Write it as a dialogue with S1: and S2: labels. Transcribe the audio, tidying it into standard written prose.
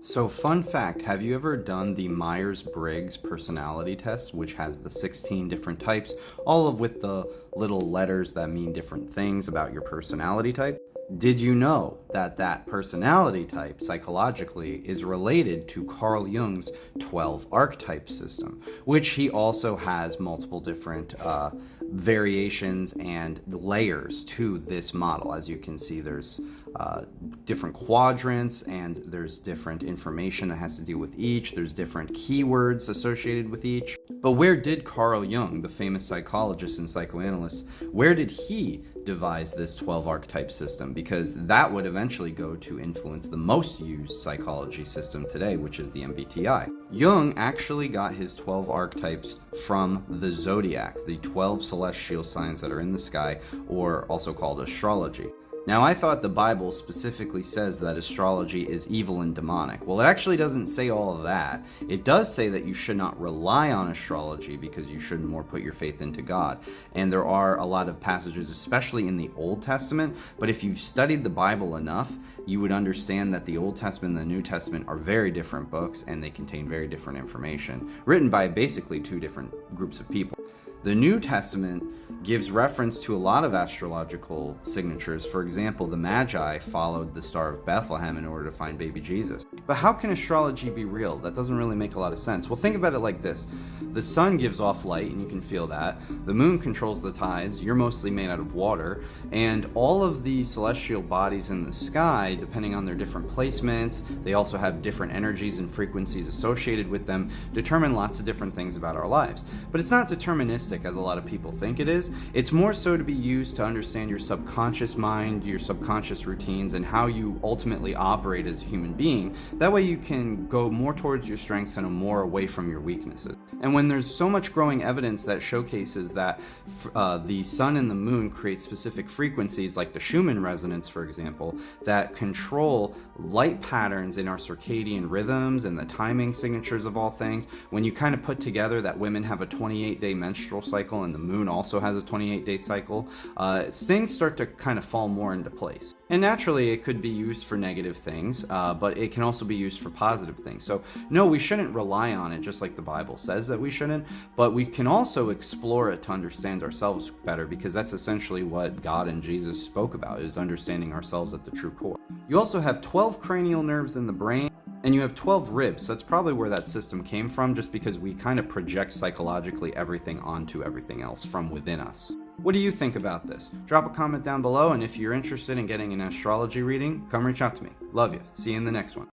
S1: So, fun fact, have you ever done the Myers-Briggs personality test, which has the 16 different types, all of with the little letters that mean different things about your personality type? Did you know that that personality type psychologically is related to Carl Jung's 12 archetype system, which he also has multiple different variations and layers to this model? As you can see, there's different quadrants, and there's different information that has to do with each. There's different keywords associated with each. But where did Carl Jung, the famous psychologist and psychoanalyst, where did he devise this 12 archetype system? Because that would eventually go to influence the most used psychology system today, which is the MBTI. Jung actually got his 12 archetypes from the zodiac, the 12 celestial signs that are in the sky, or also called astrology. Now, I thought the Bible specifically says that astrology is evil and demonic. Well, it actually doesn't say all of that. It does say that you should not rely on astrology because you should more put your faith into God. And there are a lot of passages, especially in the Old Testament, but if you've studied the Bible enough, you would understand that the Old Testament and the New Testament are very different books, and they contain very different information, written by basically two different groups of people. The New Testament gives reference to a lot of astrological signatures. For example, the Magi followed the Star of Bethlehem in order to find baby Jesus. But how can astrology be real? That doesn't really make a lot of sense. Well, think about it like this. The sun gives off light, and you can feel that. The moon controls the tides. You're mostly made out of water. And all of the celestial bodies in the sky, depending on their different placements, they also have different energies and frequencies associated with them, determine lots of different things about our lives. But it's not deterministic as a lot of people think it is. It's more so to be used to understand your subconscious mind, your subconscious routines, and how you ultimately operate as a human being. That way you can go more towards your strengths and more away from your weaknesses. And when there's so much growing evidence that showcases that the sun and the moon create specific frequencies, like the Schumann resonance, for example, that control light patterns in our circadian rhythms and the timing signatures of all things, when you kind of put together that women have a 28-day menstrual cycle and the moon also has a 28-day cycle, things start to kind of fall more into place. And naturally, it could be used for negative things, but it can also be used for positive things. So no, we shouldn't rely on it just like the Bible says that we shouldn't, but we can also explore it to understand ourselves better, because that's essentially what God and Jesus spoke about, is understanding ourselves at the true core. You also have 12 cranial nerves in the brain, and you have 12 ribs. So that's probably where that system came from, just because we kind of project psychologically everything onto everything else from within us. What do you think about this? Drop a comment down below, and if you're interested in getting an astrology reading, come reach out to me. Love you. See you in the next one.